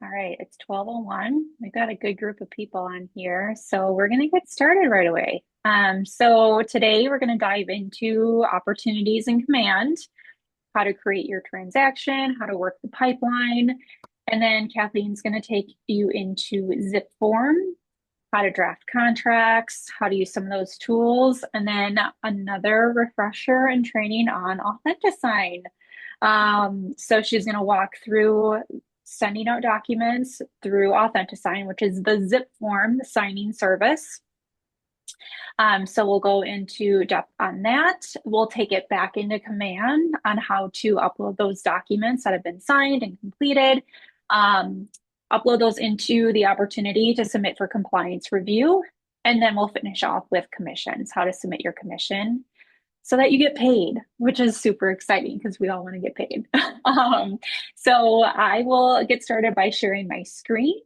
All right, it's 12:01. We've got a good group of people on here, so we're going to get started right away. So today we're going to dive into opportunities in command, how to create your transaction, how to work the pipeline, and then Kathleen's going to take you into ZipForm, how to draft contracts, how to use some of those tools, and then another refresher and training on Authentisign. So she's going to walk through sending out documents through Authentisign, which is the ZipForm signing service. So we'll go into depth on that. We'll take it back into command on how to upload those documents that have been signed and completed. Upload those into the opportunity to submit for compliance review. And then we'll finish off with commissions, how to submit your commission so that you get paid, which is super exciting because we all want to get paid. So I will get started by sharing my screen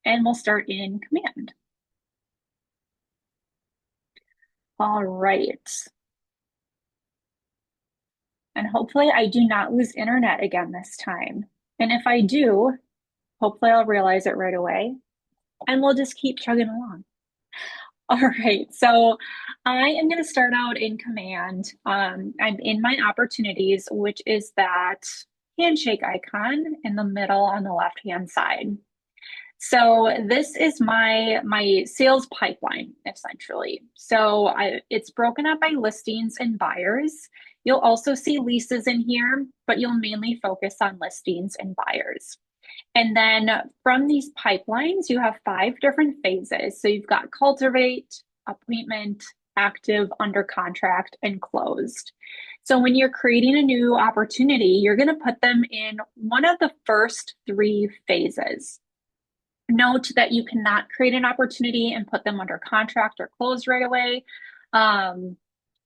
and we'll start in command. All right. And hopefully I do not lose internet again this time. And if I do, hopefully I'll realize it right away and we'll just keep chugging along. All right, so I am going to start out in command. I'm in my opportunities, which is that handshake icon in the middle on the left-hand side. So this is my sales pipeline, essentially. So it's broken up by listings and buyers. You'll also see leases in here, but you'll mainly focus on listings and buyers. And then from these pipelines, you have 5 different phases. So you've got cultivate, appointment, active, under contract, and closed. So when you're creating a new opportunity, you're going to put them in one of the first 3 phases. Note that you cannot create an opportunity and put them under contract or closed right away.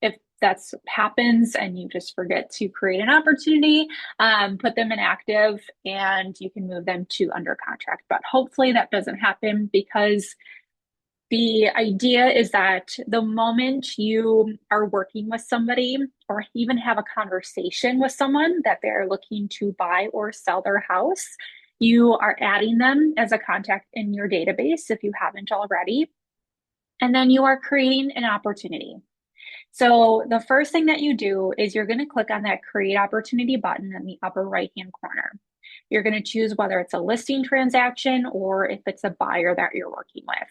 If that happens and you just forget to create an opportunity, put them in active and you can move them to under contract. But hopefully that doesn't happen because the idea is that the moment you are working with somebody or even have a conversation with someone that they're looking to buy or sell their house, you are adding them as a contact in your database if you haven't already. And then you are creating an opportunity. So the first thing that you do is you're going to click on that create opportunity button in the upper right-hand corner. You're going to choose whether it's a listing transaction or if it's a buyer that you're working with.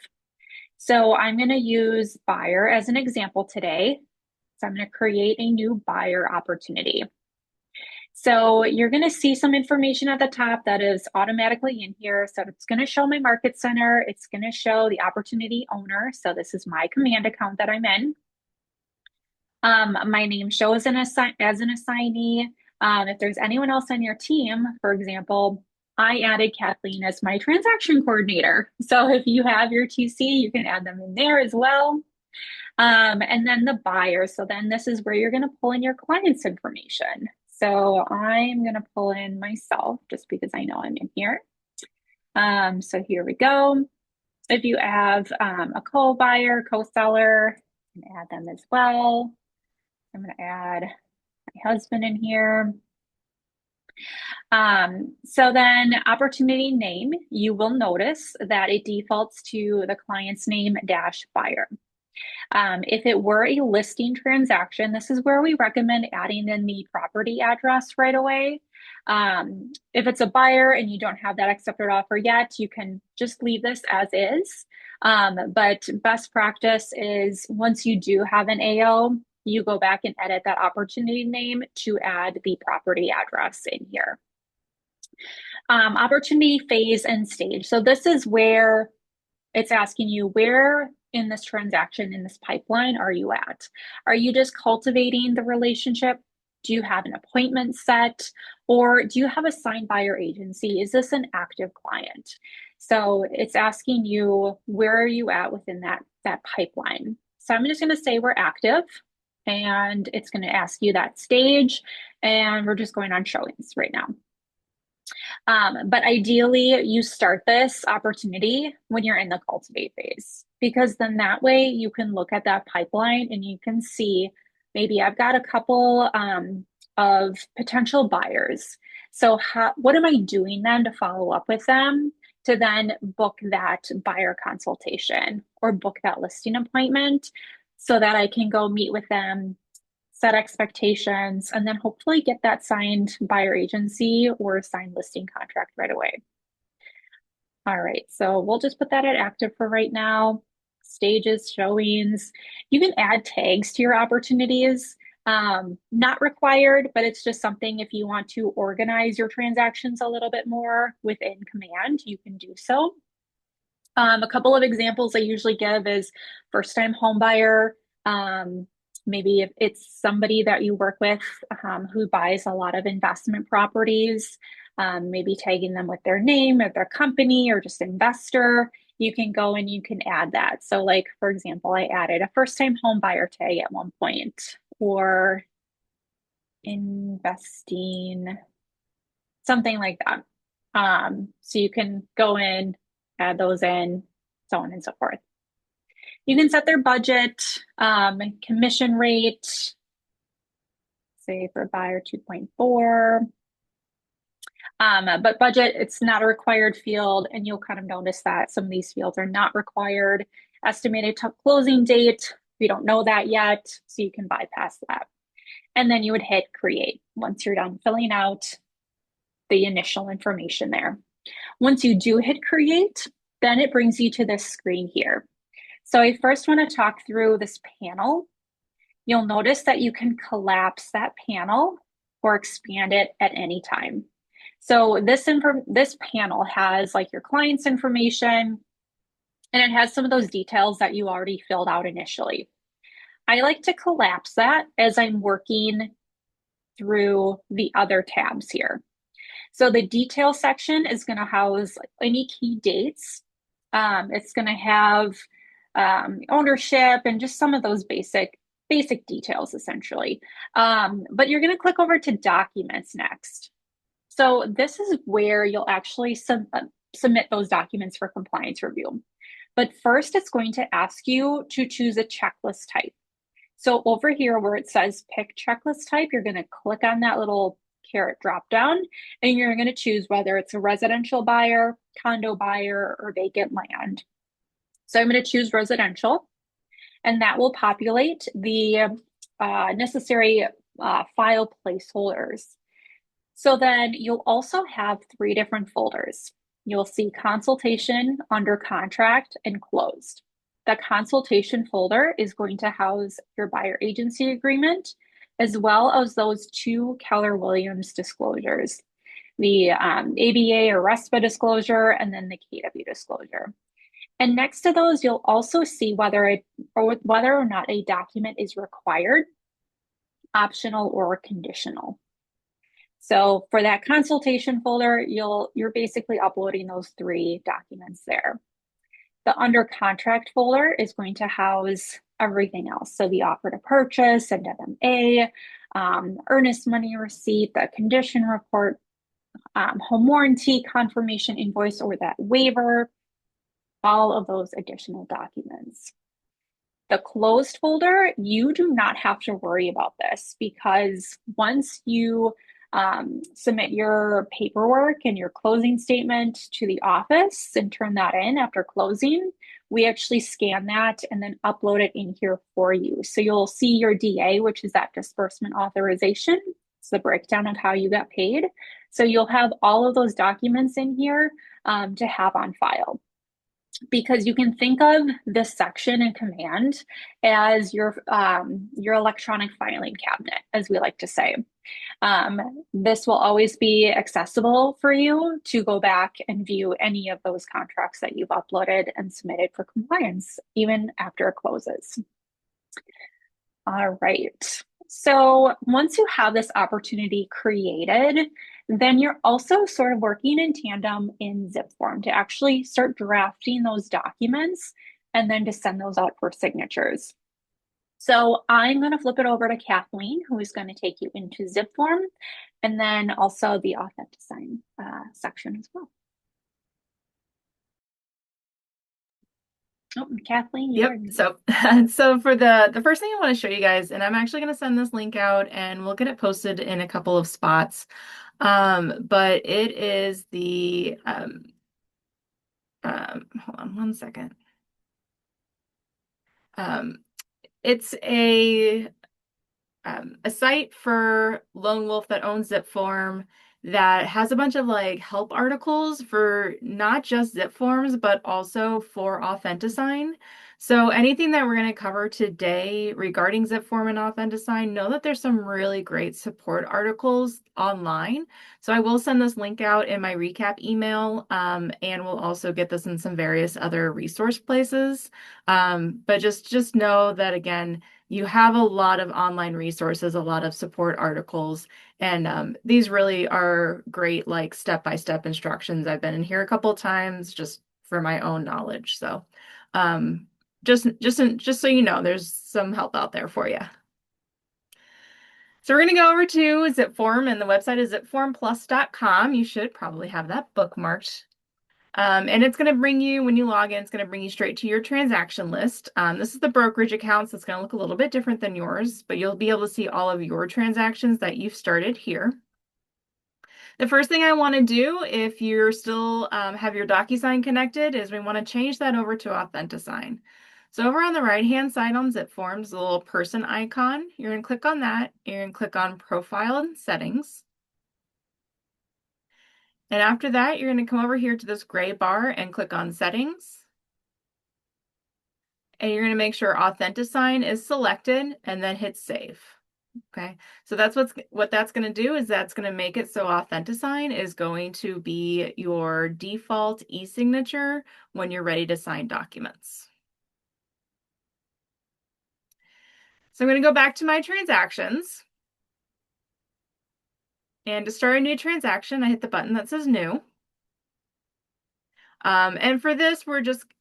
So I'm going to use buyer as an example today. So I'm going to create a new buyer opportunity. So you're going to see some information at the top that is automatically in here. So it's going to show my market center. It's going to show the opportunity owner. So this is my command account that I'm in. My name shows as an assignee. If there's anyone else on your team, for example, I added Kathleen as my transaction coordinator. So if you have your TC, you can add them in there as well. And then the buyer. So then this is where you're going to pull in your client's information. So I'm going to pull in myself just because I know I'm in here. So here we go. If you have a co-buyer, co-seller, you can add them as well. I'm going to add my husband in here. So then opportunity name, you will notice that it defaults to the client's name dash buyer. If it were a listing transaction, this is where we recommend adding in the property address right away. If it's a buyer and you don't have that accepted offer yet, you can just leave this as is. But best practice is once you do have an AO, you go back and edit that opportunity name to add the property address in here. Opportunity phase and stage. So this is where it's asking you where in this transaction, in this pipeline, are you at? Are you just cultivating the relationship? Do you have an appointment set? Or do you have a signed buyer agency? Is this an active client? So it's asking you, where are you at within that pipeline? So I'm just going to say we're active, and it's going to ask you that stage, and we're just going on showings right now. But ideally, you start this opportunity when you're in the cultivate phase, because then that way you can look at that pipeline and you can see maybe I've got a couple of potential buyers So what am I doing then to follow up with them to then book that buyer consultation or book that listing appointment so that I can go meet with them, set expectations, and then hopefully get that signed buyer agency or signed listing contract right away. All right, so we'll just put that at active for right now. Stages, showings. You can add tags to your opportunities. Not required, but it's just something if you want to organize your transactions a little bit more within Command, you can do so. A couple of examples I usually give is first-time home buyer. Maybe if it's somebody that you work with who buys a lot of investment properties, maybe tagging them with their name or their company or just investor, you can go and you can add that. So like, for example, I added a first-time home buyer tag at one point or investing, something like that. So you can go in, add those in, so on and so forth. You can set their budget, commission rate, say for buyer 2.4. But budget, it's not a required field, and you'll kind of notice that some of these fields are not required. Estimated closing date, we don't know that yet, so you can bypass that. And then you would hit create once you're done filling out the initial information there. Once you do hit create, then it brings you to this screen here. So I first want to talk through this panel. You'll notice that you can collapse that panel or expand it at any time. So this panel has like your client's information, and it has some of those details that you already filled out initially. I like to collapse that as I'm working through the other tabs here. So the detail section is going to house any key dates. It's going to have ownership and just some of those basic details essentially. But you're going to click over to documents next. So this is where you'll actually submit those documents for compliance review. But first, it's going to ask you to choose a checklist type. So over here where it says pick checklist type, you're going to click on that little caret drop down, and you're going to choose whether it's a residential buyer, condo buyer, or vacant land. So I'm going to choose residential, and that will populate the necessary file placeholders. So then you'll also have 3 different folders. You'll see consultation, under contract, and closed. The consultation folder is going to house your buyer agency agreement, as well as those 2 Keller Williams disclosures, the ABA or RESPA disclosure, and then the KW disclosure. And next to those, you'll also see whether or not a document is required, optional, or conditional. So for that consultation folder, you're basically uploading those 3 documents there. The under contract folder is going to house everything else. So the offer to purchase, and FMA, earnest money receipt, the condition report, home warranty confirmation invoice or that waiver, all of those additional documents. The closed folder, you do not have to worry about this because once you submit your paperwork and your closing statement to the office and turn that in after closing, we actually scan that and then upload it in here for you. So you'll see your DA, which is that disbursement authorization. It's the breakdown of how you got paid. So you'll have all of those documents in here to have on file. Because you can think of this section in Command as your electronic filing cabinet, as we like to say. This will always be accessible for you to go back and view any of those contracts that you've uploaded and submitted for compliance, even after it closes. All right. So once you have this opportunity created, then you're also sort of working in tandem in ZipForm to actually start drafting those documents and then to send those out for signatures. So I'm going to flip it over to Kathleen, who is going to take you into ZipForm and then also the Authentisign section as well. Oh, Kathleen, Yep. So for the first thing I want to show you guys, and I'm actually going to send this link out and we'll get it posted in a couple of spots. But it is the hold on one second. Um, it's a site for Lone Wolf that owns ZipForm that has a bunch of like help articles for not just ZipForms, but also for Authentisign. So anything that we're going to cover today regarding ZipForm and Authentisign, know that there's some really great support articles online. So I will send this link out in my recap email, and we'll also get this in some various other resource places. But just know that again, you have a lot of online resources, a lot of support articles, and these really are great, like step-by-step instructions. I've been in here a couple of times just for my own knowledge. So um, just so you know, there's some help out there for you. So we're going to go over to ZipForm, and the website is zipformplus.com. You should probably have that bookmarked. And it's going to bring you, when you log in, it's going to bring you straight to your transaction list. This is the brokerage account, so it's going to look a little bit different than yours, but you'll be able to see all of your transactions that you've started here. The first thing I want to do, if you're still have your DocuSign connected, is we want to change that over to Authentisign. So over on the right-hand side on ZipForms, the little person icon, you're going to click on that. You're going to click on Profile and Settings. And after that, you're going to come over here to this gray bar and click on Settings. And you're going to make sure Authentisign is selected and then hit Save. Okay, so that's what that's going to do is that's going to make it so Authentisign is going to be your default e-signature when you're ready to sign documents. So I'm going to go back to my transactions. And to start a new transaction, I hit the button that says New. And for this,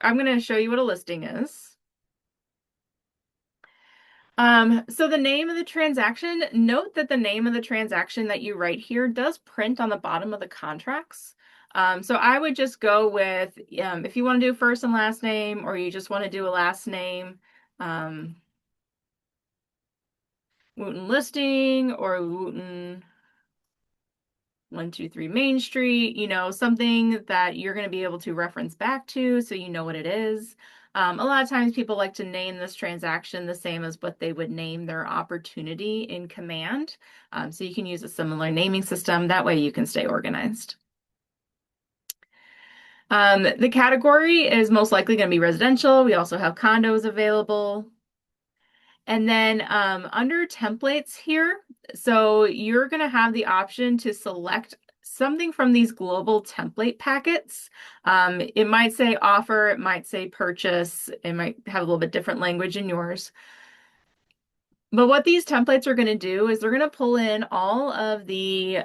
I'm going to show you what a listing is. So the name of the transaction, note that the name of the transaction that you write here does print on the bottom of the contracts. So I would just go with, if you want to do first and last name, or you just want to do a last name, Wooten Listing or Wooten 123 Main Street, something that you're going to be able to reference back to so you know what it is. A lot of times people like to name this transaction the same as what they would name their opportunity in Command. So you can use a similar naming system. That way you can stay organized. The category is most likely going to be residential. We also have condos available. And then under templates here, so you're going to have the option to select something from these global template packets. It might say offer, it might say purchase, it might have a little bit different language in yours. But what these templates are going to do is they're going to pull in all of the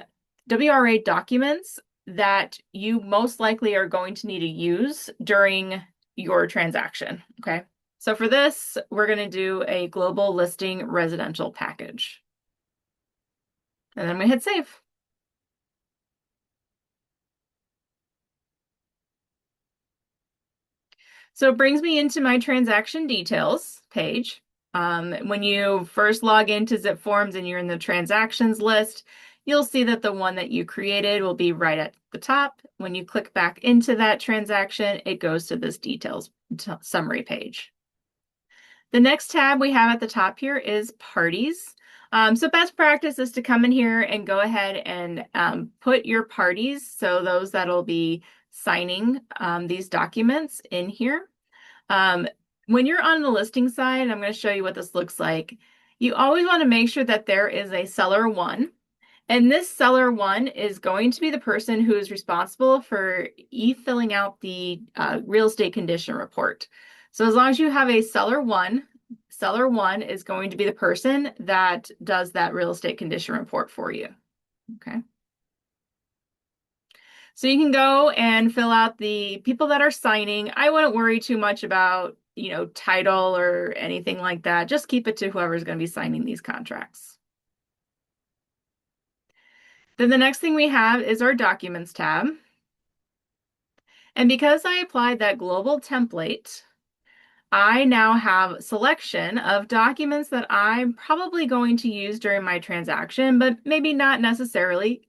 WRA documents that you most likely are going to need to use during your transaction, okay? So for this, we're going to do a global listing residential package. And then we hit save. So it brings me into my transaction details page. When you first log into ZipForms and you're in the transactions list, you'll see that the one that you created will be right at the top. When you click back into that transaction, it goes to this details summary page. The next tab we have at the top here is parties. So best practice is to come in here and go ahead and put your parties, so those that'll be signing these documents in here. When you're on the listing side, I'm going to show you what this looks like. You always want to make sure that there is a seller one. And this seller one is going to be the person who is responsible for filling out the real estate condition report. So as long as you have a seller one is going to be the person that does that real estate condition report for you. Okay. So you can go and fill out the people that are signing. I wouldn't worry too much about, title or anything like that. Just keep it to whoever's going to be signing these contracts. Then the next thing we have is our Documents tab. And because I applied that global template, I now have a selection of documents that I'm probably going to use during my transaction, but maybe not necessarily.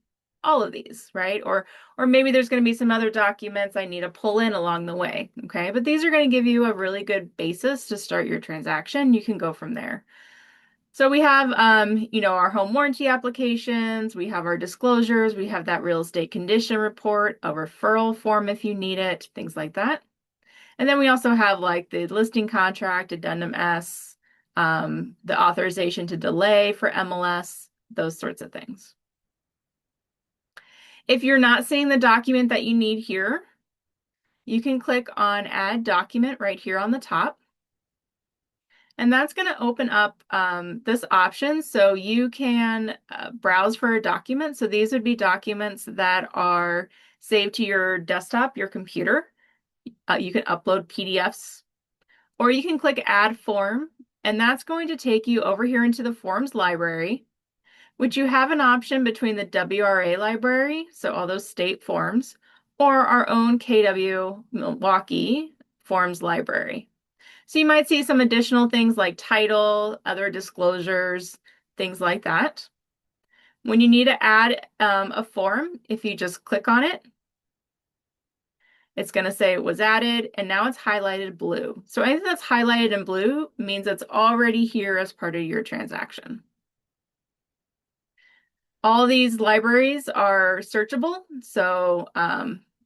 all of these, right? Or maybe there's going to be some other documents I need to pull in along the way, okay? But these are going to give you a really good basis to start your transaction. You can go from there. So we have, our home warranty applications, we have our disclosures, we have that real estate condition report, a referral form if you need it, things like that. And then we also have like the listing contract, addendum S, the authorization to delay for MLS, those sorts of things. If you're not seeing the document that you need here, you can click on Add Document right here on the top. And that's going to open up this option so you can browse for a document. So these would be documents that are saved to your desktop, your computer. You can upload PDFs, or you can click Add Form, and that's going to take you over here into the Forms library, which you have an option between the WRA library, so all those state forms, or our own KW Milwaukee Forms library. So you might see some additional things like title, other disclosures, things like that. When you need to add a form, if you just click on it, it's going to say it was added, and now it's highlighted blue. So anything that's highlighted in blue means it's already here as part of your transaction. All these libraries are searchable. So,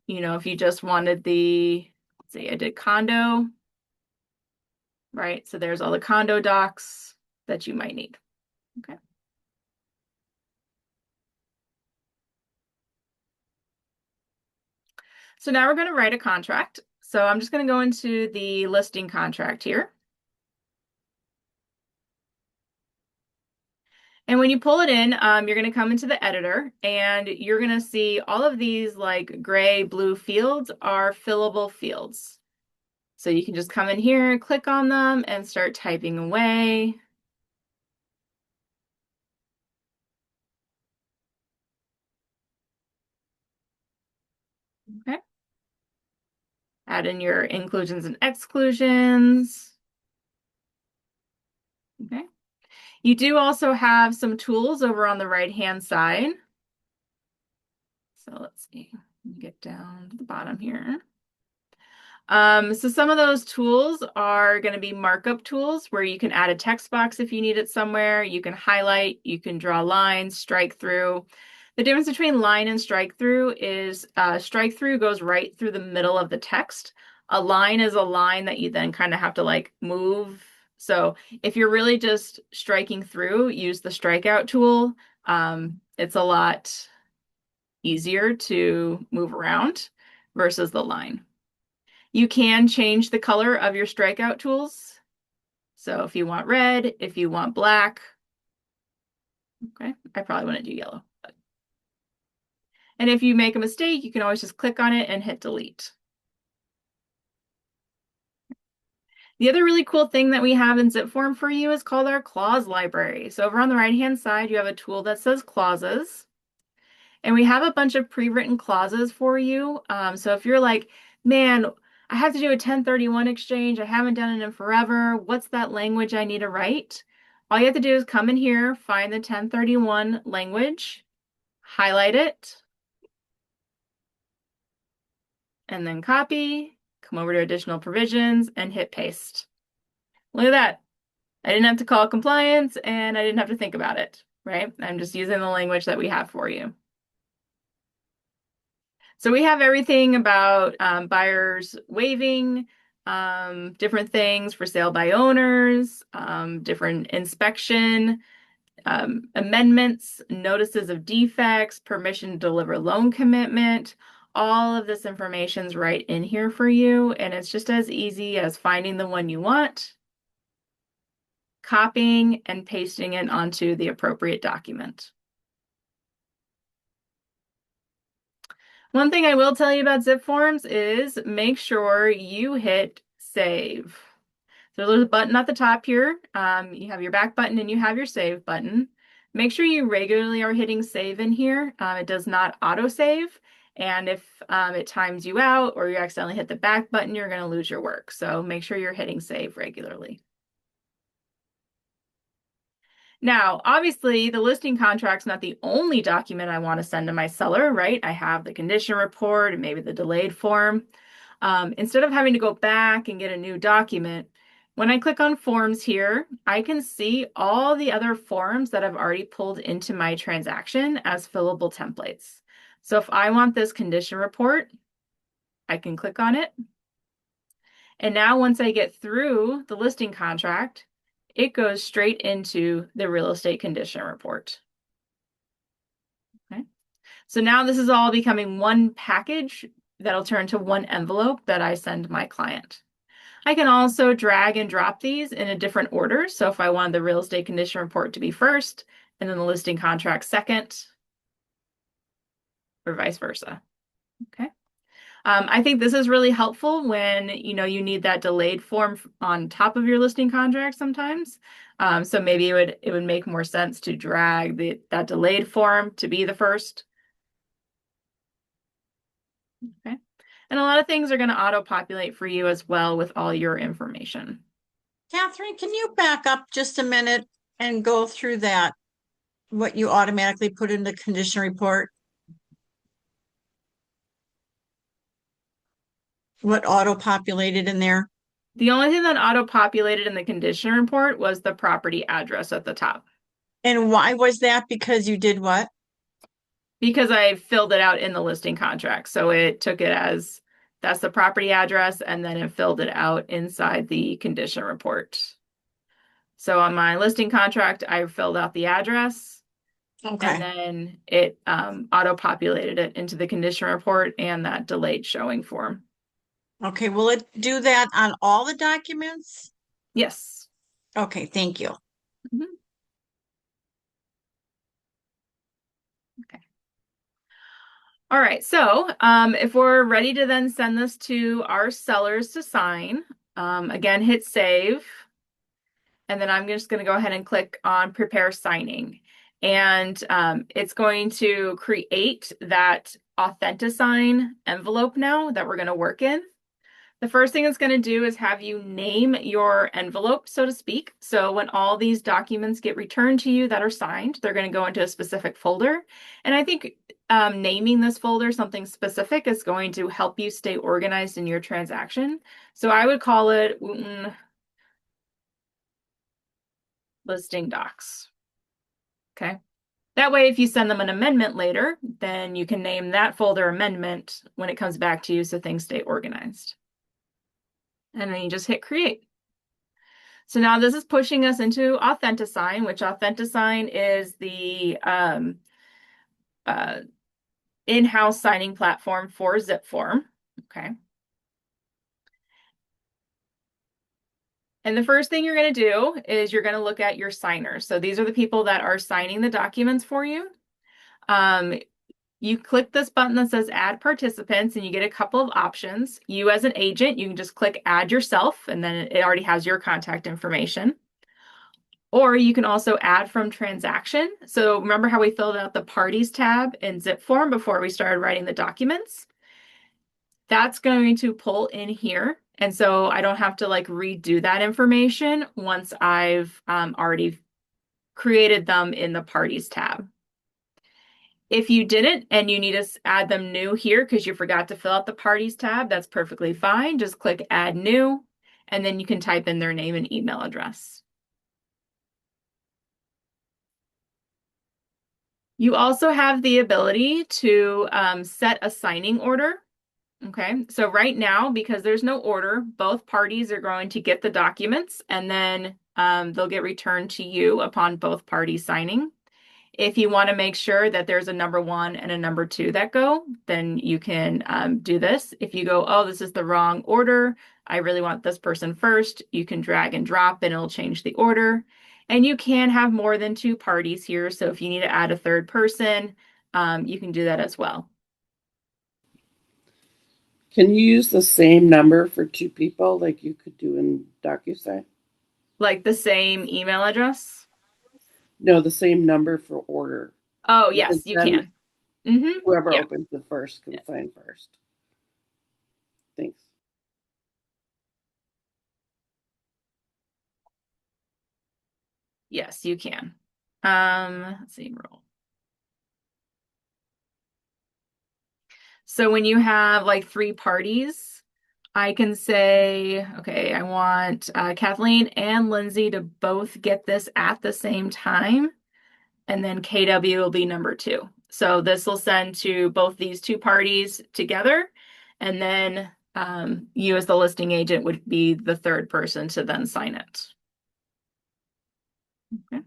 if you just wanted let's see, I did condo, right? So there's all the condo docs that you might need. Okay. So now we're going to write a contract. So I'm just going to go into the listing contract here. And when you pull it in, you're going to come into the editor and you're going to see all of these like gray, blue fields are fillable fields. So you can just come in here, click on them and start typing away. Okay. Add in your inclusions and exclusions. Okay. You do also have some tools over on the right-hand side. So let's see, get down to the bottom here. So some of those tools are going to be markup tools where you can add a text box if you need it somewhere. You can highlight, you can draw lines, strike through. The difference between line and strike through is strike through goes right through the middle of the text. A line is a line that you then kind of have to like move. So if you're really just striking through, use the strikeout tool. It's a lot easier to move around versus the line. You can change the color of your strikeout tools. So if you want red, if you want black, okay, I probably want to do yellow. And if you make a mistake, you can always just click on it and hit delete. The other really cool thing that we have in ZipForm for you is called our clause library. So over on the right-hand side, you have a tool that says clauses. And we have a bunch of pre-written clauses for you. So if you're like, man, I have to do a 1031 exchange. I haven't done it in forever. What's that language I need to write? All you have to do is come in here, find the 1031 language, highlight it, and then copy, come over to additional provisions, and hit paste. Look at that. I didn't have to call compliance, and I didn't have to think about it, right? I'm just using the language that we have for you. So we have everything about buyers waiving, different things for sale by owners, different inspection, amendments, notices of defects, permission to deliver loan commitment. All of this information is right in here for you, and it's just as easy as finding the one you want, copying and pasting it onto the appropriate document. One thing I will tell you about ZipForms is make sure you hit save. So there's a button at the top here. You have your back button and you have your save button. Make sure you regularly are hitting save in here. It does not auto-save. And if it times you out or you accidentally hit the back button, you're going to lose your work. So make sure you're hitting save regularly. Now, obviously, the listing contract's not the only document I want to send to my seller, right? I have the condition report and maybe the delayed form. Instead of having to go back and get a new document, when I click on forms here, I can see all the other forms that I've already pulled into my transaction as fillable templates. So if I want this condition report, I can click on it. And now once I get through the listing contract, it goes straight into the real estate condition report. Okay. So now this is all becoming one package that'll turn to one envelope that I send my client. I can also drag and drop these in a different order. So if I wanted the real estate condition report to be first and then the listing contract second, or vice versa. Okay. I think this is really helpful when you need that delayed form on top of your listing contract sometimes. So maybe it would make more sense to drag that delayed form to be the first. Okay. And a lot of things are going to auto-populate for you as well with all your information. Catherine, can you back up just a minute and go through that, what you automatically put in the condition report? What auto-populated in there? The only thing that auto-populated in the condition report was the property address at the top. And why was that? Because you did what? Because I filled it out in the listing contract. So it took it as that's the property address, and then it filled it out inside the condition report. So on my listing contract, I filled out the address, and Okay. then it auto-populated it into the condition report and that delayed showing form. Okay, will it do that on all the documents? Yes. Okay, thank you. Mhm. Okay. All right, so if we're ready to then send this to our sellers to sign, again, hit save. And then I'm just going to go ahead and click on prepare signing. And it's going to create that Authentisign envelope now that we're going to work in. The first thing it's going to do is have you name your envelope, so to speak. So when all these documents get returned to you that are signed, they're going to go into a specific folder. And I think naming this folder something specific is going to help you stay organized in your transaction. So I would call it Wooten listing docs. Okay. That way, if you send them an amendment later, then you can name that folder amendment when it comes back to you so things stay organized. And then you just hit create. So now this is pushing us into Authentisign, which Authentisign is the in-house signing platform for ZipForm. Okay. And the first thing you're going to do is you're going to look at your signers. So these are the people that are signing the documents for you. You click this button that says add participants and you get a couple of options. You as an agent, you can just click add yourself and then it already has your contact information. Or you can also add from transaction. So remember how we filled out the parties tab in ZipForm before we started writing the documents? That's going to pull in here. And so I don't have to like redo that information once I've already created them in the parties tab. If you didn't and you need to add them new here because you forgot to fill out the parties tab, that's perfectly fine. Just click add new, and then you can type in their name and email address. You also have the ability to set a signing order. Okay, so right now, because there's no order, both parties are going to get the documents and then they'll get returned to you upon both parties signing. If you want to make sure that there's a number 1 and a number 2 that go, then you can do this. If you go, oh, this is the wrong order, I really want this person first, you can drag and drop and it'll change the order. And you can have more than 2 parties here. So if you need to add a third person, you can do that as well. Can you use the same number for 2 people like you could do in DocuSign? Like the same email address? No, the same number for order. Oh, Because yes, you then can. Mm-hmm. whoever Yeah. opens the first can sign first. Thanks. Yes, you can. Let's see, roll. So when you have like 3 parties, I can say, okay, I want Kathleen and Lindsey to both get this at the same time, and then KW will be number 2. So this will send to both these 2 parties together, and then you as the listing agent would be the 3rd person to then sign it. Okay.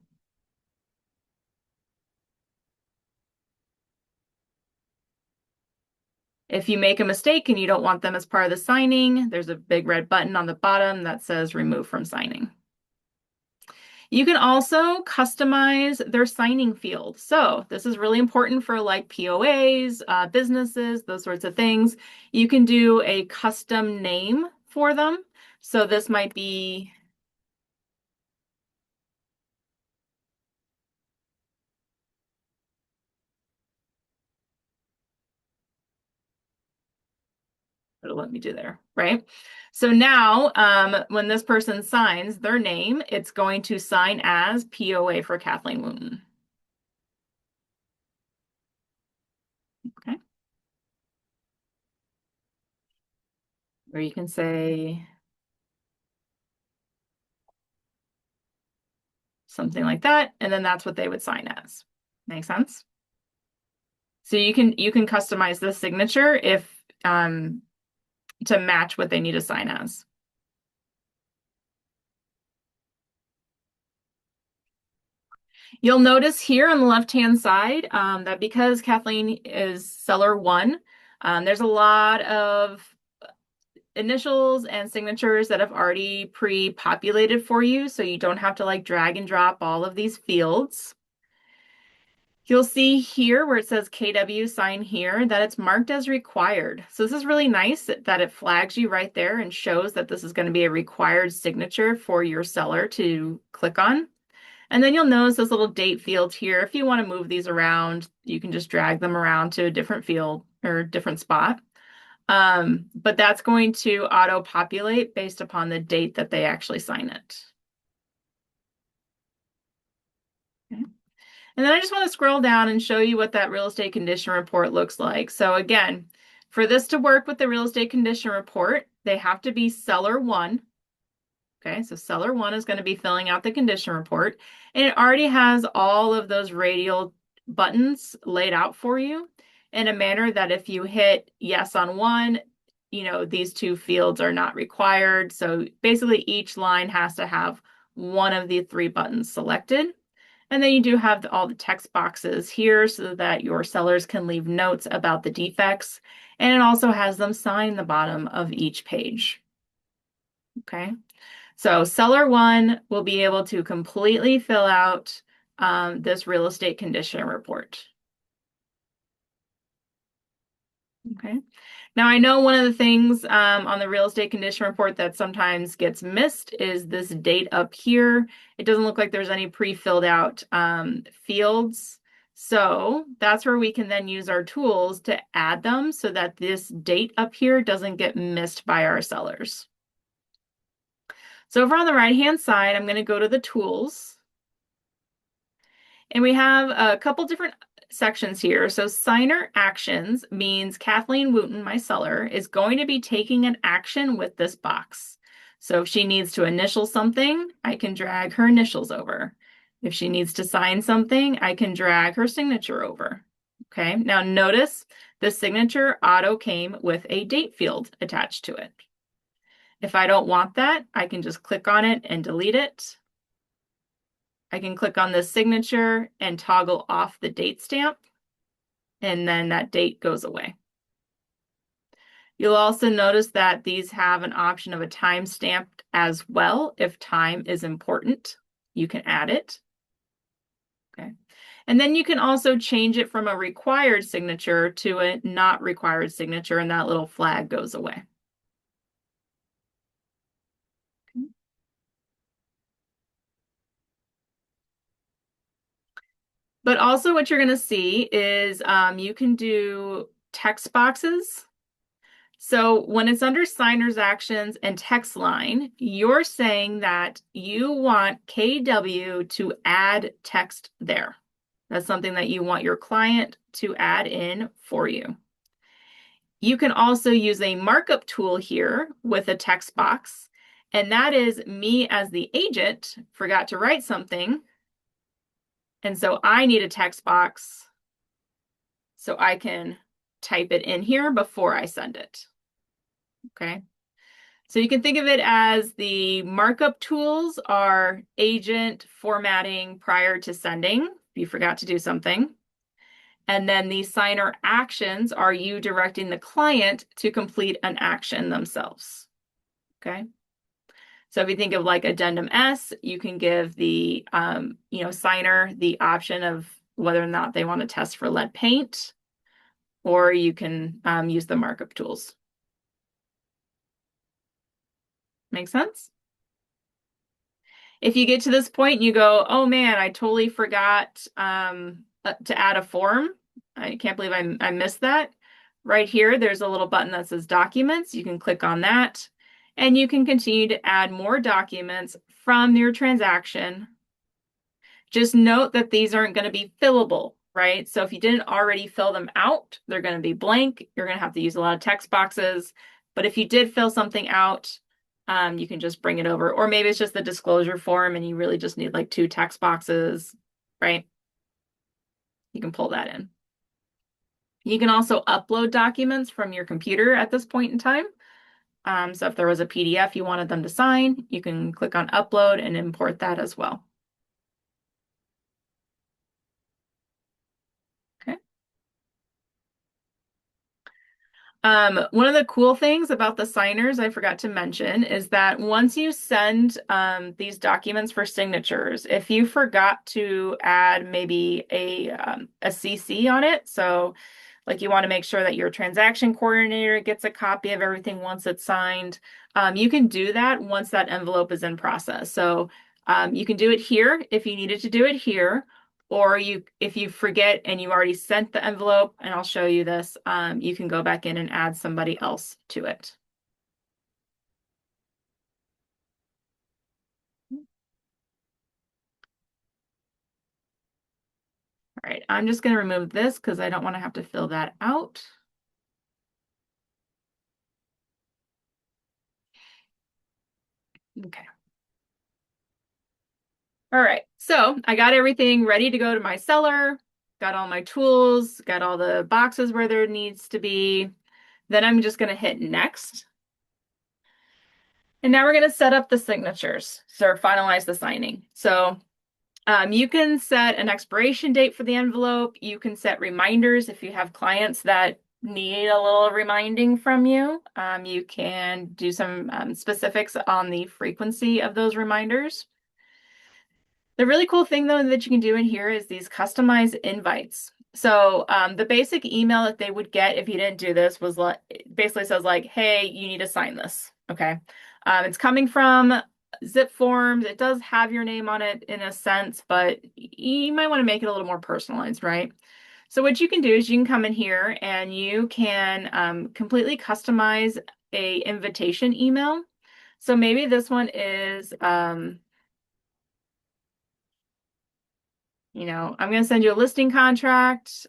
If you make a mistake and you don't want them as part of the signing, there's a big red button on the bottom that says remove from signing. You can also customize their signing field. So this is really important for like POAs, businesses, those sorts of things. You can do a custom name for them. So this might be, it'll let me do there, right? So now when this person signs their name, it's going to sign as POA for Kathleen Wooten. Okay. Or you can say something like that, and then that's what they would sign as. Make sense? So you can customize the signature if to match what they need to sign as. You'll notice here on the left-hand side that because Kathleen is seller 1, there's a lot of initials and signatures that have already pre-populated for you, so you don't have to like drag and drop all of these fields. You'll see here where it says KW sign here that it's marked as required. So this is really nice that it flags you right there and shows that this is going to be a required signature for your seller to click on. And then you'll notice this little date field here. If you want to move these around, you can just drag them around to a different field or different spot. But that's going to auto-populate based upon the date that they actually sign it. Okay. And then I just want to scroll down and show you what that real estate condition report looks like. So again, for this to work with the real estate condition report, they have to be seller 1. Okay, so seller 1 is going to be filling out the condition report, and it already has all of those radial buttons laid out for you in a manner that if you hit yes on one, you know, these 2 fields are not required. So basically each line has to have one of the 3 buttons selected. And then you do have all the text boxes here so that your sellers can leave notes about the defects. And it also has them sign the bottom of each page. Okay, so seller 1 will be able to completely fill out this real estate condition report. Okay. Now I know one of the things on the real estate condition report that sometimes gets missed is this date up here. It doesn't look like there's any pre-filled out fields. So that's where we can then use our tools to add them so that this date up here doesn't get missed by our sellers. So over on the right-hand side, I'm going to go to the tools. And we have a couple different sections here. So signer actions means Kathleen Wooten, my seller, is going to be taking an action with this box. So if she needs to initial something, I can drag her initials over. If she needs to sign something, I can drag her signature over. Okay, now notice the signature auto came with a date field attached to it. If I don't want that, I can just click on it and delete it. I can click on this signature and toggle off the date stamp, and then that date goes away. You'll also notice that these have an option of a timestamp as well. If time is important, you can add it. Okay. And then you can also change it from a required signature to a not required signature, and that little flag goes away. But also what you're going to see is you can do text boxes So when it's under signers actions and text line, you're saying that you want KW to add text there. That's something that you want your client to add in for you. You can also use a markup tool here with a text box, and that is me as the agent forgot to write something, and so I need a text box so I can type it in here before I send it. Okay, so you can think of it as the markup tools are agent formatting prior to sending if you forgot to do something. And then the signer actions are you directing the client to complete an action themselves. Okay. So if you think of like addendum S, you can give the signer the option of whether or not they want to test for lead paint, or you can use the markup tools. Make sense? If you get to this point and you go, oh man, I totally forgot to add a form. I can't believe I missed that. Right here, there's a little button that says documents. You can click on that and you can continue to add more documents from your transaction. Just note that these aren't going to be fillable, right? So if you didn't already fill them out, they're going to be blank. You're going to have to use a lot of text boxes. But if you did fill something out, you can just bring it over. Or maybe it's just the disclosure form and you really just need like 2 text boxes, right? You can pull that in. You can also upload documents from your computer at this point in time. So if there was a PDF you wanted them to sign, you can click on upload and import that as well. Okay. One of the cool things about the signers I forgot to mention is that once you send these documents for signatures, if you forgot to add maybe a CC on it, so like you want to make sure that your transaction coordinator gets a copy of everything once it's signed, you can do that once that envelope is in process. So you can do it here if you needed to do it here. Or if you forget and you already sent the envelope, and I'll show you this, you can go back in and add somebody else to it. All right, I'm just going to remove this because I don't want to have to fill that out. Okay. All right, so I got everything ready to go to my seller, got all my tools, got all the boxes where there needs to be. Then I'm just going to hit next. And now we're going to set up the signatures, so finalize the signing. So you can set an expiration date for the envelope. You can set reminders if you have clients that need a little reminding from you. You can do some specifics on the frequency of those reminders. The really cool thing though that you can do in here is these customized invites. So the basic email that they would get if you didn't do this was like, basically says like, hey, you need to sign this. Okay. It's coming from ZipForms. It does have your name on it in a sense, but you might want to make it a little more personalized, right? So what you can do is you can come in here and you can completely customize a invitation email. So maybe this one is, I'm going to send you a listing contract.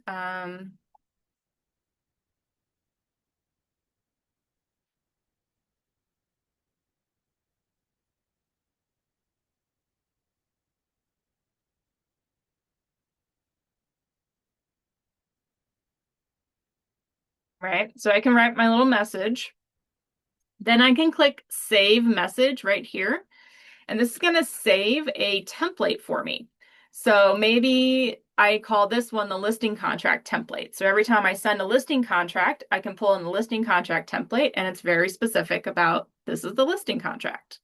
Right? So I can write my little message. Then I can click Save Message right here. And this is going to save a template for me. So maybe I call this one the listing contract template. So every time I send a listing contract, I can pull in the listing contract template, and it's very specific about this is the listing contract.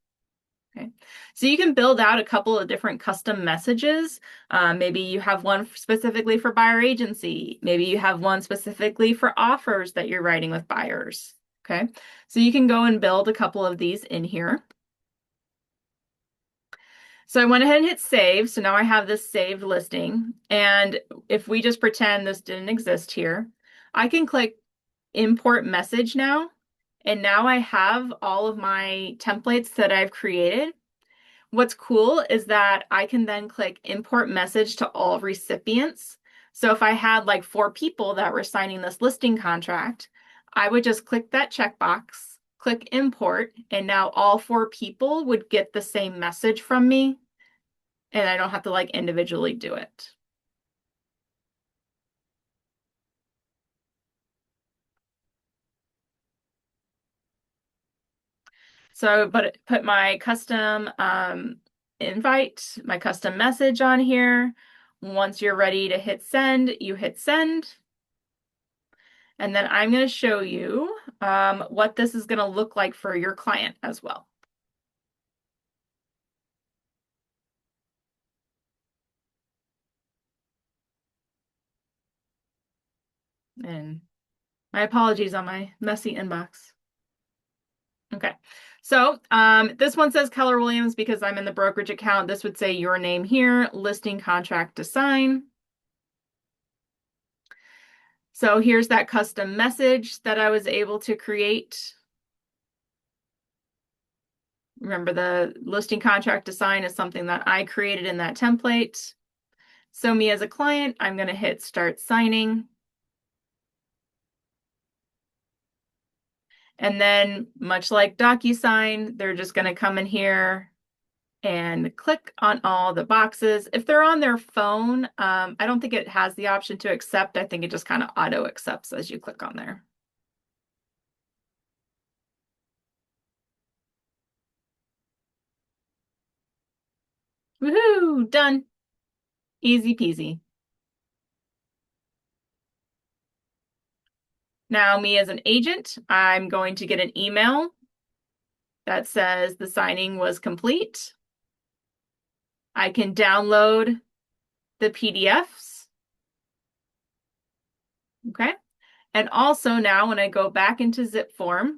Okay, so you can build out a couple of different custom messages. Maybe you have one specifically for buyer agency. Maybe you have one specifically for offers that you're writing with buyers. Okay, so you can go and build a couple of these in here. So I went ahead and hit save. So now I have this saved listing. And if we just pretend this didn't exist here, I can click import message now. And now I have all of my templates that I've created. What's cool is that I can then click import message to all recipients. So if I had like 4 people that were signing this listing contract, I would just click that checkbox, click import, and now all 4 people would get the same message from me, and I don't have to like individually do it. So, but put my custom invite, my custom message on here. Once you're ready to hit send, you hit send. And then I'm going to show you what this is going to look like for your client as well. And my apologies on my messy inbox. Okay, so this one says Keller Williams because I'm in the brokerage account. This would say your name here, listing contract to sign. So here's that custom message that I was able to create. Remember, the listing contract to sign is something that I created in that template. So me as a client, I'm going to hit start signing. And then much like DocuSign, they're just going to come in here and click on all the boxes. If they're on their phone, I don't think it has the option to accept. I think it just kind of auto accepts as you click on there. Woohoo, done. Easy peasy. Now, me as an agent, I'm going to get an email that says the signing was complete. I can download the PDFs. Okay. And also now when I go back into ZipForm,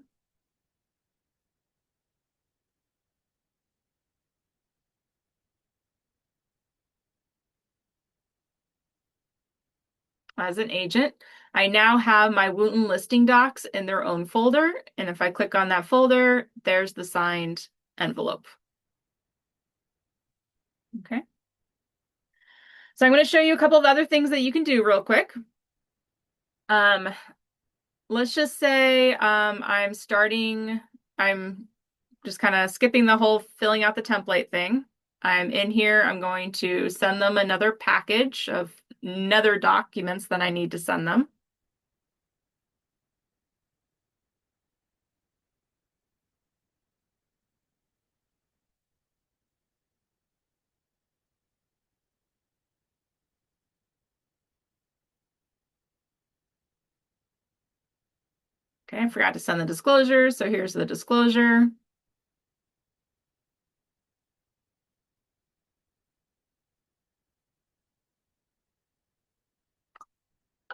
as an agent, I now have my Wooten listing docs in their own folder. And if I click on that folder, there's the signed envelope. Okay. So I'm going to show you a couple of other things that you can do real quick. Let's just say I'm just kind of skipping the whole filling out the template thing. I'm in here, I'm going to send them another package of another documents that I need to send them. Okay, I forgot to send the disclosure, so here's the disclosure.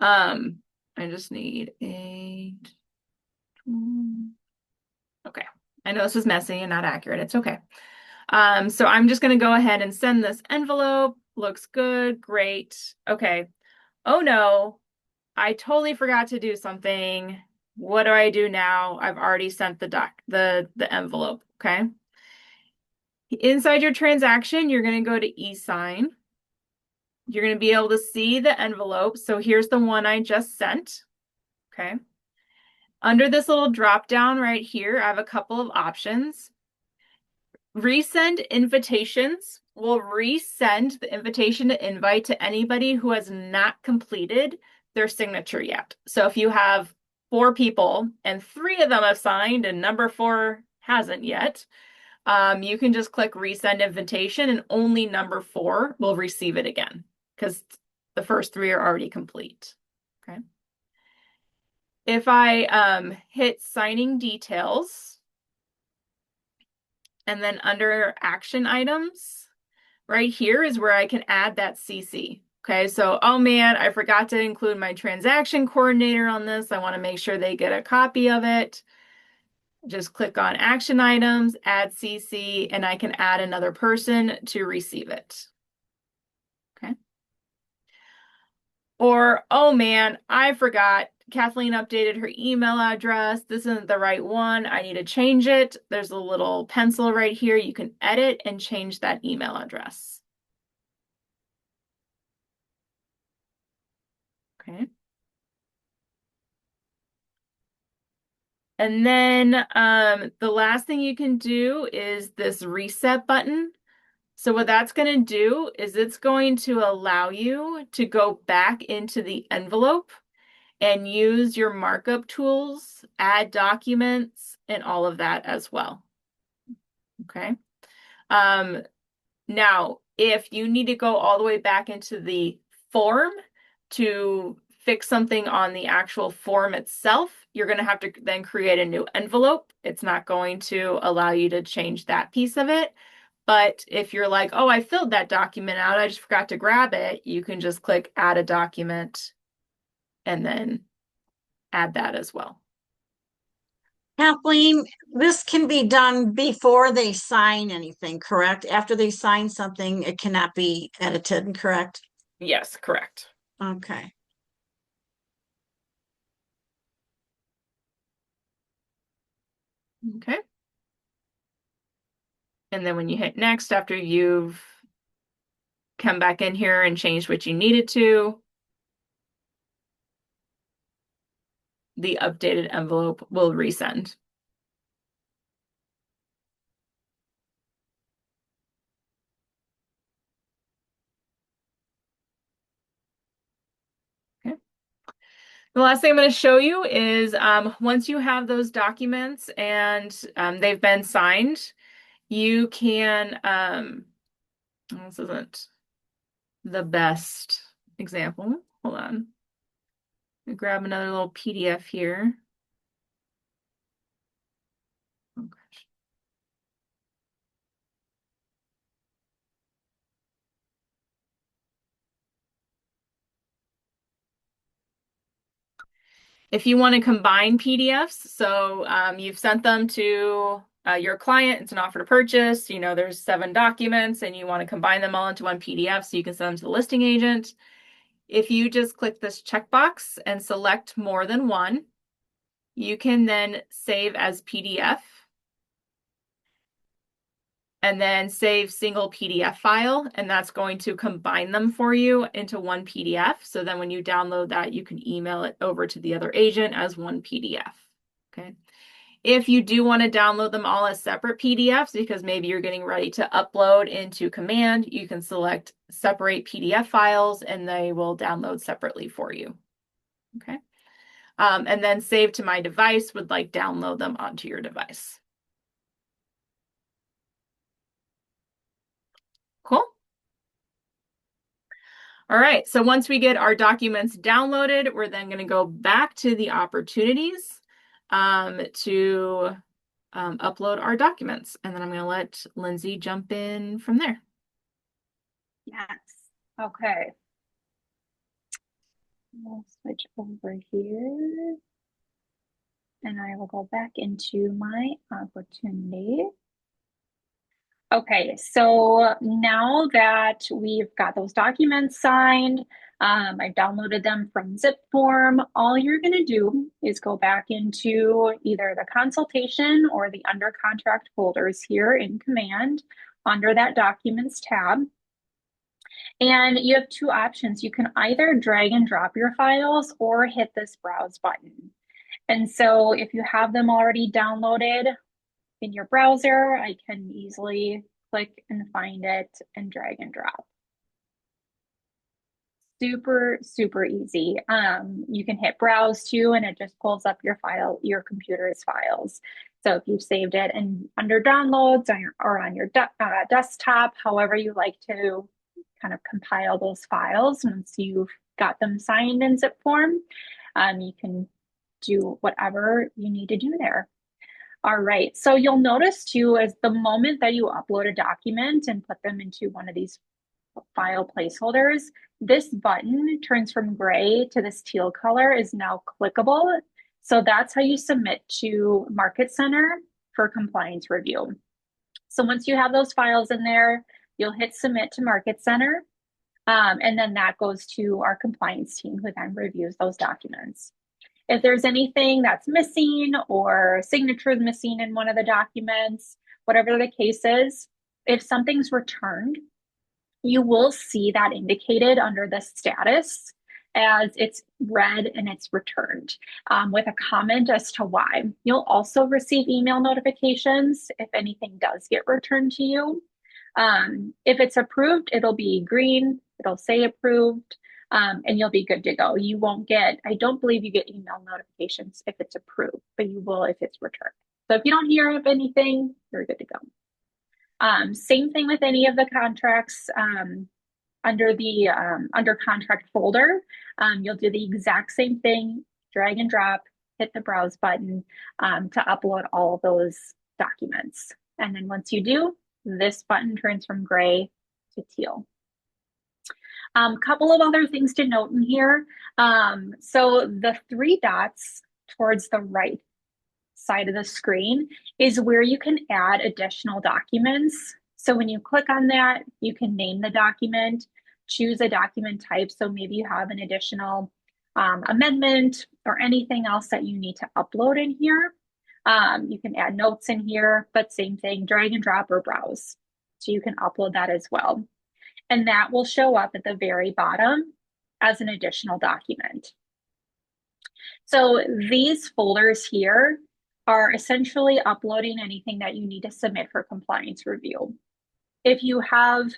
I just need a, okay. I know this is messy and not accurate. It's okay. So I'm just going to go ahead and send this envelope. Looks good. Great. Okay. Oh no, I totally forgot to do something. What do I do now? I've already sent the envelope. Okay. Inside your transaction, you're going to go to e-sign. You're going to be able to see the envelope. So here's the one I just sent. Okay. Under this little drop down right here, I have a couple of options. Resend invitations will resend the invitation to invite to anybody who has not completed their signature yet. So if you have 4 people and 3 of them have signed and number 4 hasn't yet, you can just click resend invitation and only number 4 will receive it again because the first 3 are already complete. Okay. If I hit signing details, and then under action items, right here is where I can add that CC. Okay, so, oh man, I forgot to include my transaction coordinator on this. I want to make sure they get a copy of it. Just click on action items, add CC, and I can add another person to receive it. Okay. Or, oh man, I forgot Kathleen updated her email address. This isn't the right one. I need to change it. There's a little pencil right here. You can edit and change that email address. Okay. And then the last thing you can do is this reset button. So what that's going to do is it's going to allow you to go back into the envelope and use your markup tools, add documents, and all of that as well. Okay. Now, if you need to go all the way back into the form to fix something on the actual form itself, you're going to have to then create a new envelope. It's not going to allow you to change that piece of it. But if you're like, oh, I filled that document out, I just forgot to grab it, you can just click add a document and then add that as well. Kathleen, this can be done before they sign anything, correct? After they sign something, it cannot be edited, correct? Yes, correct. Okay. Okay. And then when you hit next, after you've come back in here and changed what you needed to, the updated envelope will resend. Okay. The last thing I'm going to show you is once you have those documents and they've been signed, you can, this isn't the best example. Hold on. Grab another little PDF here. Oh, gosh. If you want to combine PDFs, so you've sent them to your client, it's an offer to purchase, you know, there's 7 documents and you want to combine them all into one PDF so you can send them to the listing agent. If you just click this checkbox and select more than one, you can then save as PDF and then save single PDF file, and that's going to combine them for you into one PDF. So then when you download that, you can email it over to the other agent as one PDF. Okay. If you do want to download them all as separate PDFs, because maybe you're getting ready to upload into Command, you can select separate PDF files and they will download separately for you. Okay. And then save to my device would like download them onto your device. Cool. All right, so once we get our documents downloaded, we're then going to go back to the opportunities to upload our documents. And then I'm going to let Lindsey jump in from there. Yes. Okay. We'll switch over here. And I will go back into my opportunity. Okay, so now that we've got those documents signed, I've downloaded them from ZipForm, all you're going to do is go back into either the consultation or the under contract folders here in Command under that Documents tab. And you have 2 options. You can either drag and drop your files or hit this Browse button. And so if you have them already downloaded in your browser, I can easily click and find it and drag and drop. Super, super easy. You can hit browse too, and it just pulls up your file, your computer's files. So if you've saved it and under downloads or on your desktop, however you like to kind of compile those files, once you've got them signed in ZipForm, you can do whatever you need to do there. All right, so you'll notice too, as the moment that you upload a document and put them into one of these file placeholders, this button turns from gray to this teal color is now clickable. So that's how you submit to Market Center for compliance review. So once you have those files in there, you'll hit submit to Market Center. And then that goes to our compliance team who then reviews those documents. If there's anything that's missing or signatures missing in one of the documents, whatever the case is, if something's returned, you will see that indicated under the status as it's read and it's returned with a comment as to why. You'll also receive email notifications if anything does get returned to you. If it's approved, it'll be green, it'll say approved, and you'll be good to go. You won't get, I don't believe you get email notifications if it's approved, but you will if it's returned. So if you don't hear of anything, you're good to go. Same thing with any of the contracts under the under contract folder. You'll do the exact same thing, drag and drop, hit the browse button to upload all of those documents. And then once you do, this button turns from gray to teal. Couple of other things to note in here. So the 3 dots towards the right side of the screen is where you can add additional documents. So when you click on that, you can name the document, choose a document type. So maybe you have an additional amendment or anything else that you need to upload in here. You can add notes in here, but same thing, drag and drop or browse. So you can upload that as well. And that will show up at the very bottom as an additional document. So these folders here are essentially uploading anything that you need to submit for compliance review. If you have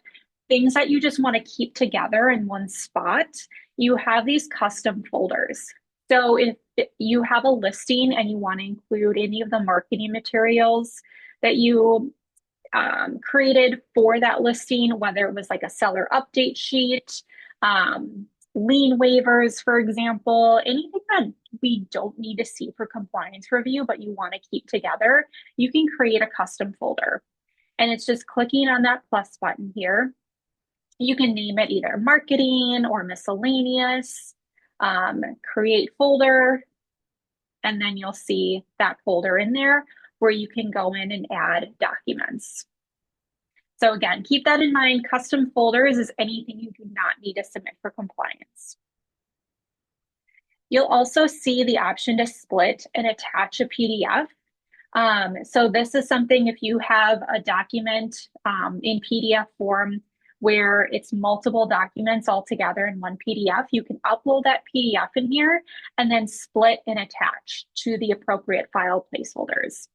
things that you just want to keep together in one spot, you have these custom folders. So if you have a listing and you want to include any of the marketing materials that you created for that listing, whether it was like a seller update sheet, lien waivers, for example, anything that we don't need to see for compliance review, but you want to keep together, you can create a custom folder. And it's just clicking on that plus button here. You can name it either marketing or miscellaneous, create folder, and then you'll see that folder in there where you can go in and add documents. So again, keep that in mind. Custom folders is anything you do not need to submit for compliance. You'll also see the option to split and attach a PDF. So this is something if you have a document in PDF form where it's multiple documents all together in one PDF, you can upload that PDF in here and then split and attach to the appropriate file placeholders.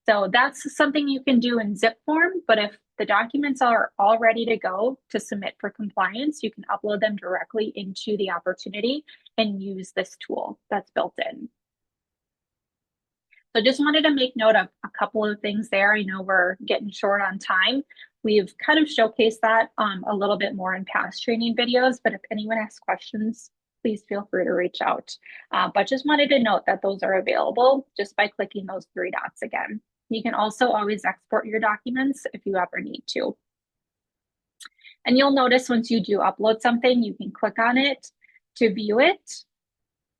So that's something you can do in ZipForm, but if the documents are all ready to go to submit for compliance, you can upload them directly into the opportunity and use this tool that's built in. So just wanted to make note of a couple of things there. I know we're getting short on time. We've kind of showcased that a little bit more in past training videos, but if anyone has questions, please feel free to reach out. But just wanted to note that those are available just by clicking those 3 dots again. You can also always export your documents if you ever need to. And you'll notice once you do upload something, you can click on it to view it.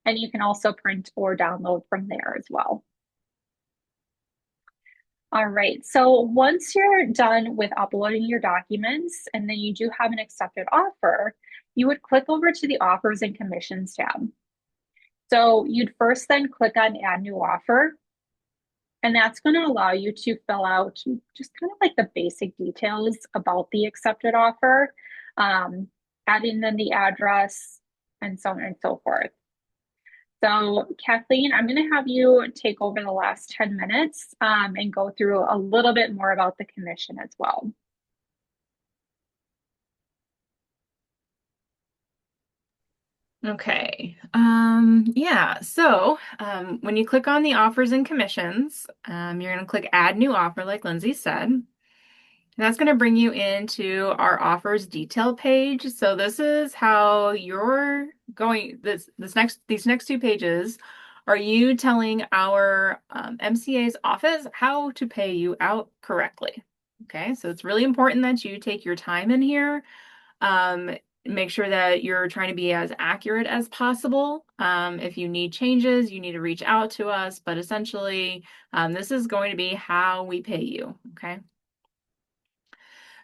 And you can also print or download from there as well. All right, so once you're done with uploading your documents and then you do have an accepted offer, you would click over to the offers and commissions tab. So you'd first then click on add new offer. And that's going to allow you to fill out just kind of like the basic details about the accepted offer, adding in the address and so on and so forth. So Kathleen, I'm going to have you take over the last 10 minutes and go through a little bit more about the commission as well. Okay. Yeah. So when you click on the offers and commissions, you're going to click add new offer, like Lindsey said. And that's going to bring you into our offers detail page. So this is how you're going, these next 2 pages are you telling our MCA's office how to pay you out correctly. Okay. So it's really important that you take your time in here. Make sure that you're trying to be as accurate as possible. If you need changes, you need to reach out to us, but essentially, this is going to be how we pay you, okay?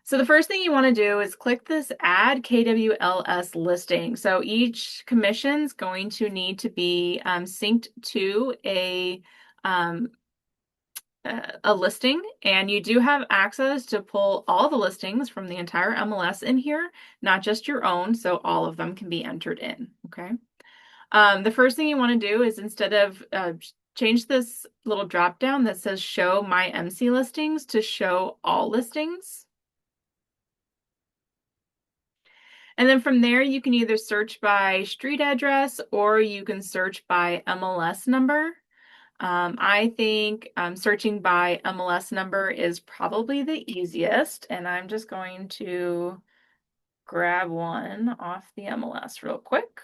So the first thing you want to do is click this Add KWLS listing. So each commission's going to need to be synced to a listing, and you do have access to pull all the listings from the entire MLS in here, not just your own, so all of them can be entered in, okay? The first thing you want to do is, instead of change this little drop down that says show my MC listings to show all listings. And then from there, you can either search by street address or you can search by MLS number. I think searching by MLS number is probably the easiest, and I'm just going to grab one off the MLS real quick.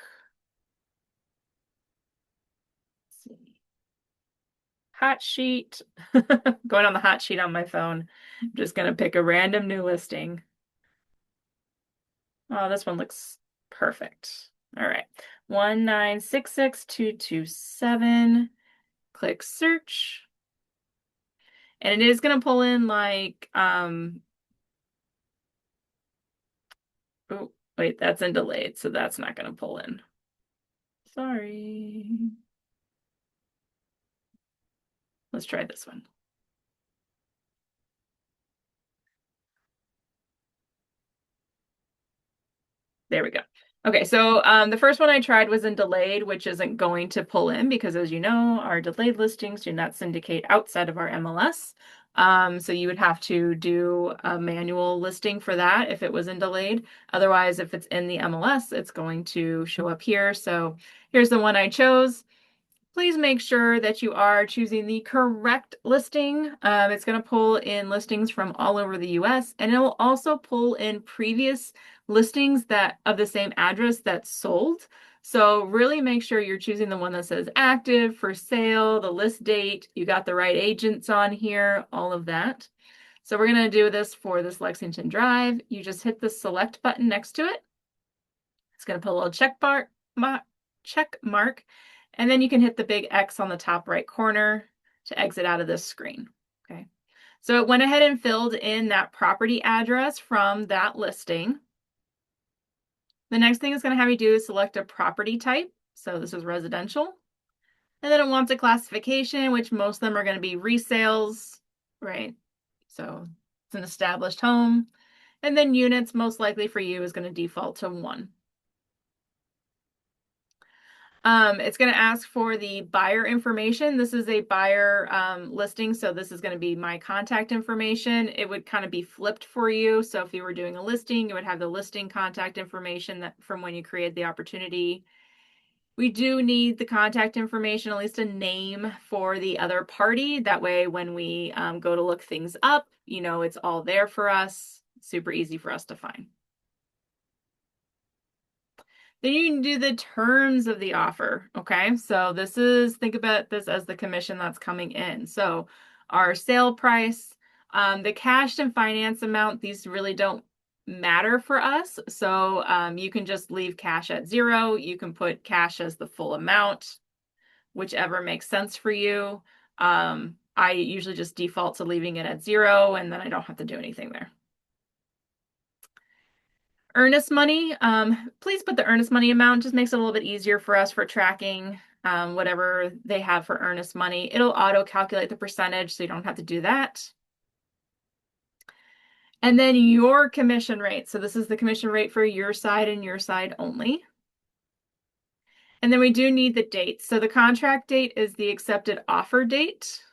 Let's see. Hot sheet. Going on the hot sheet on my phone. I'm just going to pick a random new listing. Oh, this one looks perfect. All right. 1966227. Click search. And it is going to pull in like, oh, wait, that's in delayed, so that's not going to pull in. Sorry. Let's try this one. There we go. Okay, so the first one I tried was in delayed, which isn't going to pull in because, as you know, our delayed listings do not syndicate outside of our MLS. So you would have to do a manual listing for that if it was in delayed. Otherwise, if it's in the MLS, it's going to show up here. So here's the one I chose. Please make sure that you are choosing the correct listing. It's going to pull in listings from all over the US, and it will also pull in previous listings that of the same address that sold. So really make sure you're choosing the one that says active, for sale, the list date, you got the right agents on here, all of that. So we're going to do this for this Lexington Drive. You just hit the select button next to it. It's going to put a little check mark. And then you can hit the big X on the top right corner to exit out of this screen, okay? So it went ahead and filled in that property address from that listing. The next thing it's going to have you do is select a property type. So this is residential. And then it wants a classification, which most of them are going to be resales, right? So it's an established home. And then units, most likely for you, is going to default to 1. It's going to ask for the buyer information. This is a buyer listing, so this is going to be my contact information. It would kind of be flipped for you. So if you were doing a listing, you would have the listing contact information that from when you created the opportunity. We do need the contact information, at least a name for the other party. That way, when we go to look things up, you know, it's all there for us. Super easy for us to find. Then you can do the terms of the offer, okay? So this is, think about this as the commission that's coming in. So our sale price, the cash and finance amount, these really don't matter for us. So you can just leave cash at 0. You can put cash as the full amount, whichever makes sense for you. I usually just default to leaving it at 0, and then I don't have to do anything there. Earnest money, please put the earnest money amount. Just makes it a little bit easier for us for tracking whatever they have for earnest money. It'll auto calculate the percentage, so you don't have to do that. And then your commission rate. So this is the commission rate for your side and your side only. And then we do need the date. So the contract date is the accepted offer date.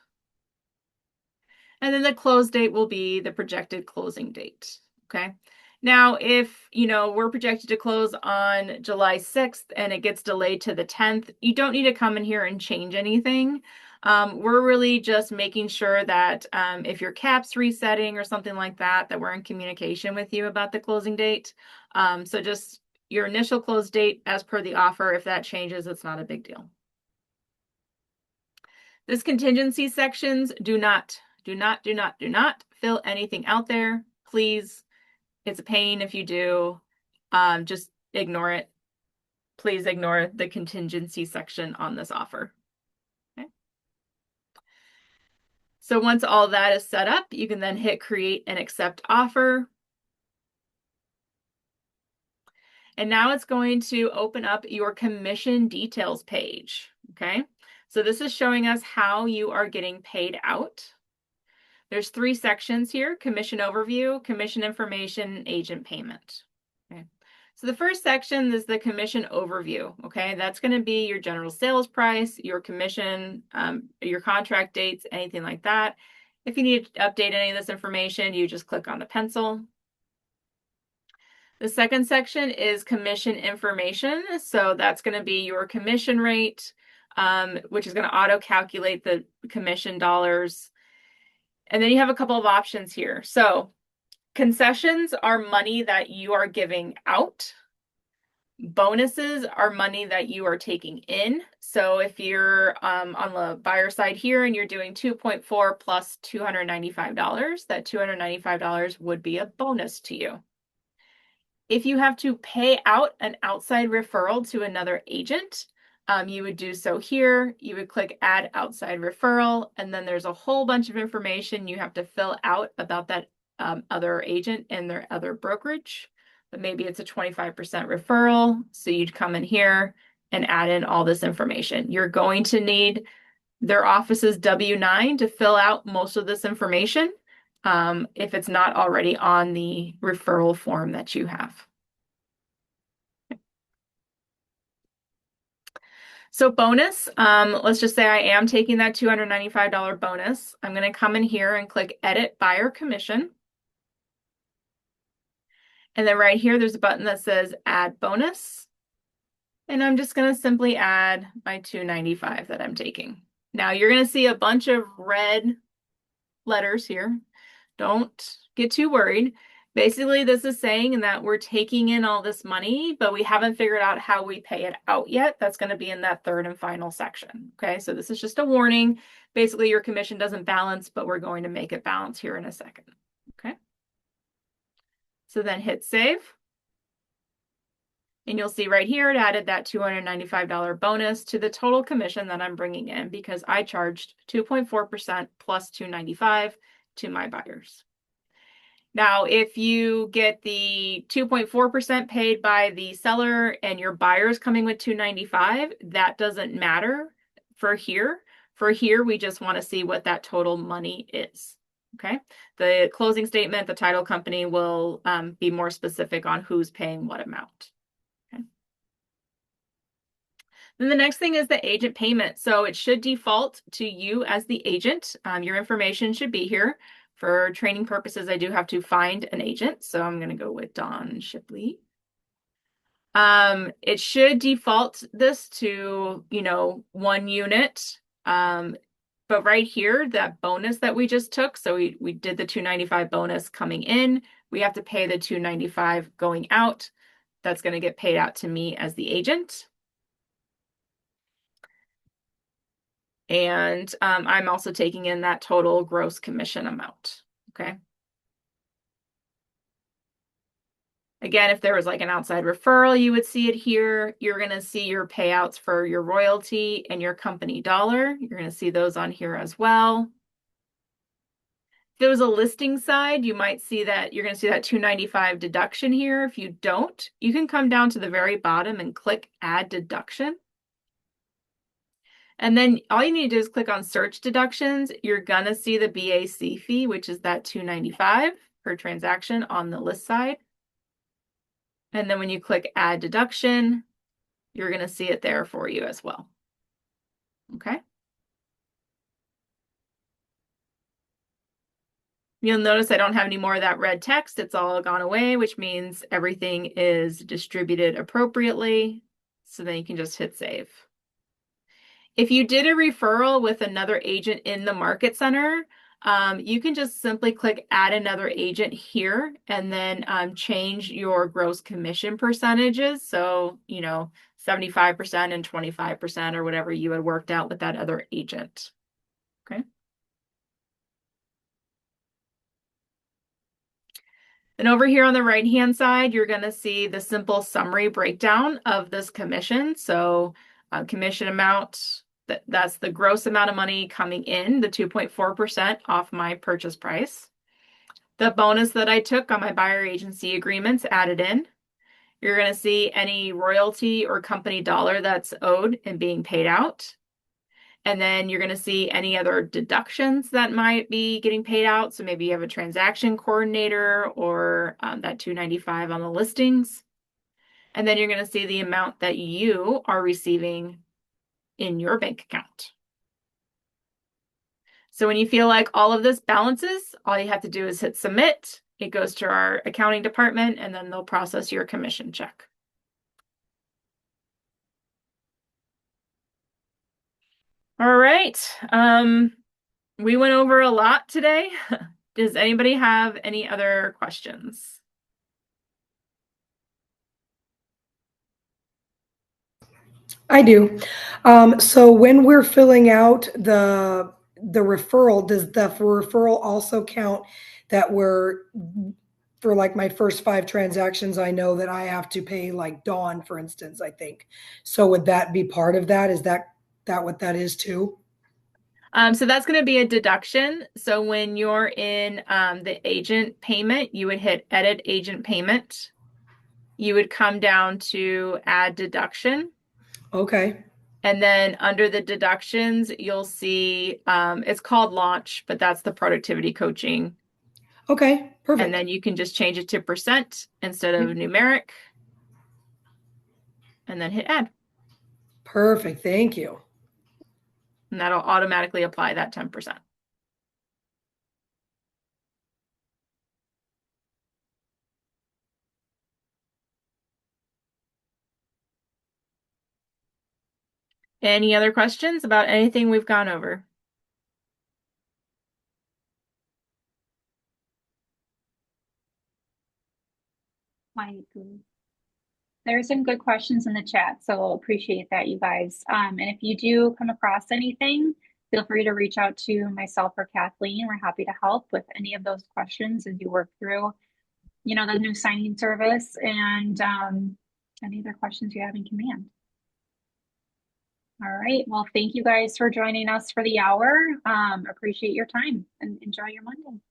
And then the close date will be the projected closing date, okay? Now, if, you know, we're projected to close on July 6th and it gets delayed to the 10th, you don't need to come in here and change anything. We're really just making sure that if your cap's resetting or something like that, that we're in communication with you about the closing date. So just your initial close date as per the offer, if that changes, it's not a big deal. This contingency sections, do not fill anything out there, please. It's a pain if you do. Just ignore it. Please ignore the contingency section on this offer. Okay. So once all that is set up, you can then hit create and accept offer. And now it's going to open up your commission details page, okay? So this is showing us how you are getting paid out. There's 3 sections here: commission overview, commission information, and agent payment. Okay. So the first section is the commission overview, okay? That's going to be your general sales price, your commission, your contract dates, anything like that. If you need to update any of this information, you just click on the pencil. The second section is commission information. So that's going to be your commission rate, which is going to auto-calculate the commission dollars. And then you have a couple of options here. So concessions are money that you are giving out. Bonuses are money that you are taking in. So if you're on the buyer side here and you're doing 2.4 plus $295, that $295 would be a bonus to you. If you have to pay out an outside referral to another agent, you would do so here. You would click add outside referral, and then there's a whole bunch of information you have to fill out about that other agent and their other brokerage. But maybe it's a 25% referral, so you'd come in here and add in all this information. You're going to need their office's W-9 to fill out most of this information, if it's not already on the referral form that you have. So bonus, let's just say I am taking that $295 bonus. I'm going to come in here and click Edit Buyer Commission. And then right here, there's a button that says Add Bonus. And I'm just going to simply add my $295 that I'm taking. Now you're going to see a bunch of red letters here. Don't get too worried. Basically, this is saying that we're taking in all this money, but we haven't figured out how we pay it out yet. That's going to be in that third and final section. Okay, so this is just a warning. Basically, your commission doesn't balance, but we're going to make it balance here in a second. Okay, so then hit save. And you'll see right here, it added that $295 bonus to the total commission that I'm bringing in because I charged 2.4% plus $295 to my buyers. Now, if you get the 2.4% paid by the seller and your buyer's coming with $295, that doesn't matter for here. For here, we just want to see what that total money is. Okay. The closing statement, the title company will be more specific on who's paying what amount. Okay. Then the next thing is the agent payment. So it should default to you as the agent. Your information should be here. For training purposes, I do have to find an agent. So I'm going to go with Dawn Shipley. It should default this to, 1 unit. But right here, that bonus that we just took, so we did the $295 bonus coming in. We have to pay the $295 going out. That's going to get paid out to me as the agent. And I'm also taking in that total gross commission amount, okay? Again, if there was like an outside referral, you would see it here. You're going to see your payouts for your royalty and your company dollar. You're going to see those on here as well. If there was a listing side, you might see that you're going to see that $295 deduction here. If you don't, you can come down to the very bottom and click Add Deduction. And then all you need to do is click on search deductions. You're gonna see the BAC fee, which is that $295 per transaction on the list side. And then when you click add deduction, you're gonna see it there for you as well. Okay. You'll notice I don't have any more of that red text. It's all gone away, which means everything is distributed appropriately. So then you can just hit save. If you did a referral with another agent in the market center, you can just simply click add another agent here and then change your gross commission percentages. So, 75% and 25% or whatever you had worked out with that other agent. Okay. Then over here on the right-hand side, you're going to see the simple summary breakdown of this commission. So commission amount, that's the gross amount of money coming in, the 2.4% off my purchase price. The bonus that I took on my buyer agency agreements added in. You're going to see any royalty or company dollar that's owed and being paid out. And then you're going to see any other deductions that might be getting paid out. So maybe you have a transaction coordinator or that $295 on the listings. And then you're going to see the amount that you are receiving in your bank account. So when you feel like all of this balances, all you have to do is hit submit. It goes to our accounting department, and then they'll process your commission check. All right. We went over a lot today. Does anybody have any other questions? I do. So when we're filling out the referral, does the referral also count that we're for like my first 5 transactions? I know that I have to pay like Dawn, for instance, I think. So would that be part of that? Is that what that is too? So that's going to be a deduction. So when you're in the agent payment, you would hit edit agent payment. You would come down to add deduction. Okay. And then under the deductions, you'll see it's called launch, but that's the productivity coaching. Okay, perfect. And then you can just change it to percent instead of numeric. And then hit add. Perfect. Thank you. And that'll automatically apply that 10%. Any other questions about anything we've gone over? There's some good questions in the chat, so appreciate that, you guys. And if you do come across anything, feel free to reach out to myself or Kathleen. We're happy to help with any of those questions as you work through, the new signing service and any other questions you have in command. All right. Well, thank you guys for joining us for the hour. Appreciate your time and enjoy your Monday.